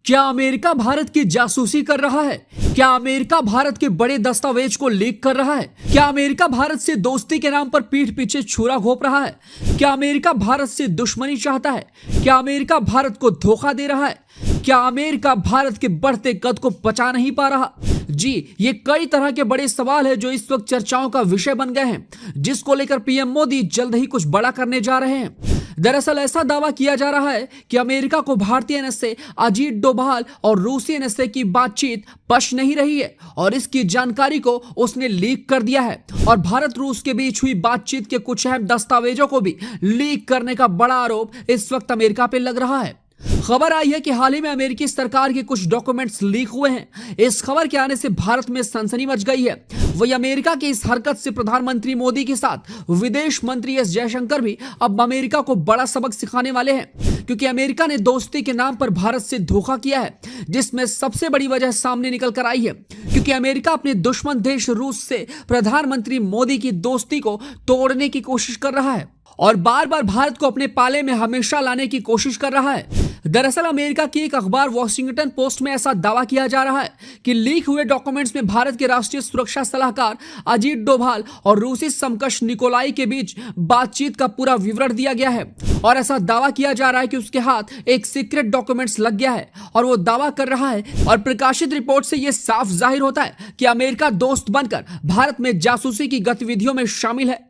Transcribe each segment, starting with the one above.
क्या अमेरिका भारत की जासूसी कर रहा है? क्या अमेरिका भारत के बड़े दस्तावेज को लीक कर रहा है? क्या अमेरिका भारत से दोस्ती के नाम पर पीठ पीछे छुरा घोंप रहा है? क्या अमेरिका भारत से दुश्मनी चाहता है? क्या अमेरिका भारत को धोखा दे रहा है? क्या अमेरिका भारत के बढ़ते कद को बचा नहीं पा रहा? जी, ये कई तरह के बड़े सवाल हैं जो इस वक्त चर्चाओं का विषय बन गए हैं, जिसको लेकर पीएम मोदी जल्द ही कुछ बड़ा करने जा रहे हैं। दरअसल ऐसा दावा किया जा रहा है कि अमेरिका को भारतीय एनएसए अजीत डोभाल और रूसी एनएसए की बातचीत पच नहीं रही है और इसकी जानकारी को उसने लीक कर दिया है और भारत रूस के बीच हुई बातचीत के कुछ अहम दस्तावेजों को भी लीक करने का बड़ा आरोप इस वक्त अमेरिका पे लग रहा है। खबर आई है कि हाल ही में अमेरिकी सरकार के कुछ डॉक्यूमेंट्स लीक हुए हैं। इस खबर के आने से भारत में सनसनी मच गई है। वही अमेरिका की इस हरकत से प्रधानमंत्री मोदी के साथ विदेश मंत्री एस जयशंकर भी अब अमेरिका को बड़ा सबक सिखाने वाले हैं, क्योंकि अमेरिका ने दोस्ती के नाम पर भारत से धोखा किया है, जिसमें सबसे बड़ी वजह सामने निकल कर आई है, क्योंकि अमेरिका अपने दुश्मन देश रूस से प्रधानमंत्री मोदी की दोस्ती को तोड़ने की कोशिश कर रहा है और बार बार भारत को अपने पाले में हमेशा लाने की कोशिश कर रहा है। दरअसल अमेरिका की एक अखबार वॉशिंगटन पोस्ट में ऐसा दावा किया जा रहा है कि लीक हुए डॉक्यूमेंट्स में भारत के राष्ट्रीय सुरक्षा सलाहकार अजीत डोभाल और रूसी समकक्ष निकोलाई के बीच बातचीत का पूरा विवरण दिया गया है और ऐसा दावा किया जा रहा है कि उसके हाथ एक सीक्रेट डॉक्यूमेंट्स लग गया है और वो दावा कर रहा है और प्रकाशित रिपोर्ट से यह साफ जाहिर होता है कि अमेरिका दोस्त बनकर भारत में जासूसी की गतिविधियों में शामिल है।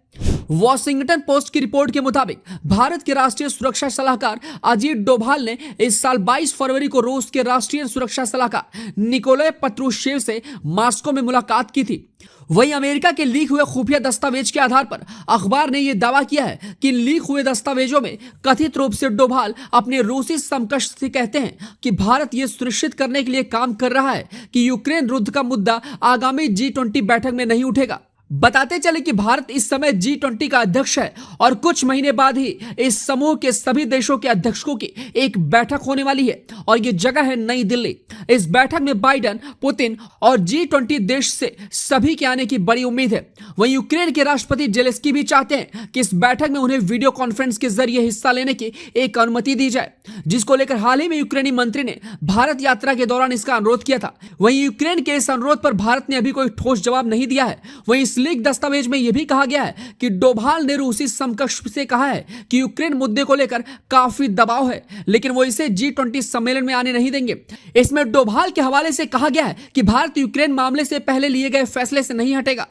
वॉशिंगटन पोस्ट की रिपोर्ट के मुताबिक भारत के राष्ट्रीय सुरक्षा सलाहकार अजीत डोभाल ने इस साल 22 फरवरी को रूस के राष्ट्रीय सुरक्षा सलाहकार निकोलाई पत्रुशेव से मॉस्को में मुलाकात की थी। वहीं अमेरिका के लीक हुए खुफिया दस्तावेज के आधार पर अखबार ने यह दावा किया है कि लीक हुए दस्तावेजों में कथित रूप से डोभाल अपने रूसी समकक्ष से कहते हैं कि भारत यह सुनिश्चित करने के लिए काम कर रहा है कि यूक्रेन युद्ध का मुद्दा आगामी G20 बैठक में नहीं उठेगा। बताते चले कि भारत इस समय G20 का अध्यक्ष है और कुछ महीने बाद ही इस समूह के सभी देशों के अध्यक्षों की एक बैठक होने वाली है और ये जगह है नई दिल्ली। इस बैठक में बाइडेन, पुतिन और G20 देश से सभी के आने की बड़ी उम्मीद है। वहीं यूक्रेन के राष्ट्रपति जेलेंस्की भी चाहते हैं कि इस बैठक में उन्हें वीडियो कॉन्फ्रेंस के जरिए हिस्सा लेने की एक अनुमति दी जाए, जिसको लेकर हाल ही में यूक्रेनी मंत्री ने भारत यात्रा के दौरान इसका अनुरोध किया था। वहीं यूक्रेन के इस अनुरोध पर भारत ने अभी कोई ठोस जवाब नहीं दिया है। वहीं लीक दस्तावेज में यह भी कहा गया है कि डोभाल ने रूसी समकक्ष से कहा है कि यूक्रेन मुद्दे को लेकर काफी दबाव है, लेकिन वो इसे G20 सम्मेलन में आने नहीं देंगे। इसमें डोभाल के हवाले से कहा गया है कि भारत यूक्रेन मामले से पहले लिए गए फैसले से नहीं हटेगा।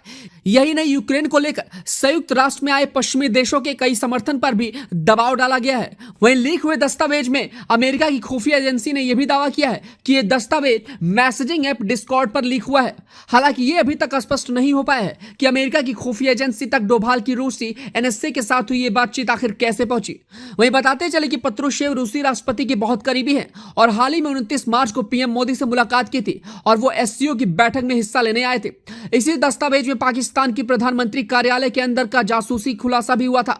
यही नहीं, यूक्रेन को लेकर संयुक्त राष्ट्र में आए पश्चिमी देशों के कई समर्थन पर भी दबाव डाला गया है। वहीं लीक हुए दस्तावेज में अमेरिका की खुफिया एजेंसी ने यह भी दावा किया है कि यह दस्तावेज मैसेजिंग ऐप डिस्कॉर्ड पर लीक हुआ है। हालांकि यह अभी तक स्पष्ट नहीं हो पाया है कि अमेरिका की खुफिया एजेंसी तक डोभाल की रूसी एनएसए के साथ हुई ये बातचीत आखिर कैसे पहुंची। वहीं बताते चले कि पत्रुशेव रूसी राष्ट्रपति के बहुत करीबी हैं और हाल ही में 29 मार्च को पीएम मोदी से मुलाकात की थी और वो एससीओ की बैठक में हिस्सा लेने आए थे। इसी दस्तावेज में पाकिस्तान की प्रधानमंत्री कार्यालय के अंदर का जासूसी खुलासा भी हुआ था।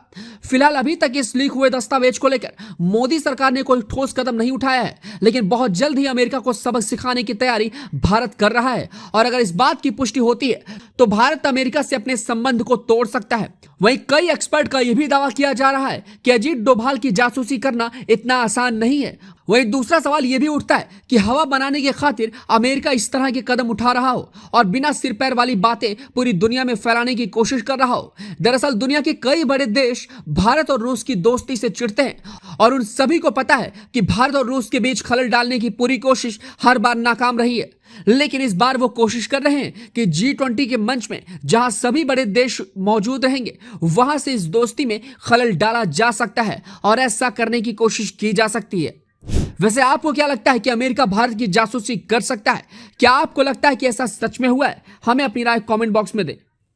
फिलहाल अभी तक इस लीक हुए दस्तावेज को लेकर मोदी सरकार ने कोई ठोस कदम नहीं उठाया है, लेकिन बहुत जल्द ही अमेरिका को सबक सिखाने की तैयारी भारत कर रहा है और अगर इस बात की पुष्टि होती है तो भारत अमेरिका से अपने संबंध को तोड़ सकता है। वहीं कई एक्सपर्ट का यह भी दावा किया जा रहा है कि अजीत डोभाल की जासूसी करना इतना आसान नहीं है। वहीं दूसरा सवाल यह भी उठता है कि हवा बनाने की खातिर अमेरिका इस तरह के कदम उठा रहा हो और बिना सिर पैर वाली बातें पूरी दुनिया में फैलाने की कोशिश कर रहा हो। दरअसल दुनिया के कई बड़े देश भारत और रूस की दोस्ती से चिढ़ते हैं और उन सभी को पता है कि भारत और रूस के बीच खलल डालने की पूरी कोशिश हर बार नाकाम रही है, लेकिन इस बार वो कोशिश कर रहे हैं कि G20 के मंच में जहां सभी बड़े देश मौजूद रहेंगे वहां से इस दोस्ती में खलल डाला जा सकता है और ऐसा करने की कोशिश की जा सकती है। वैसे आपको क्या लगता है कि अमेरिका भारत की जासूसी कर सकता है? क्या आपको लगता है कि ऐसा सच में हुआ है? हमें अपनी राय कमेंट बॉक्स में दें।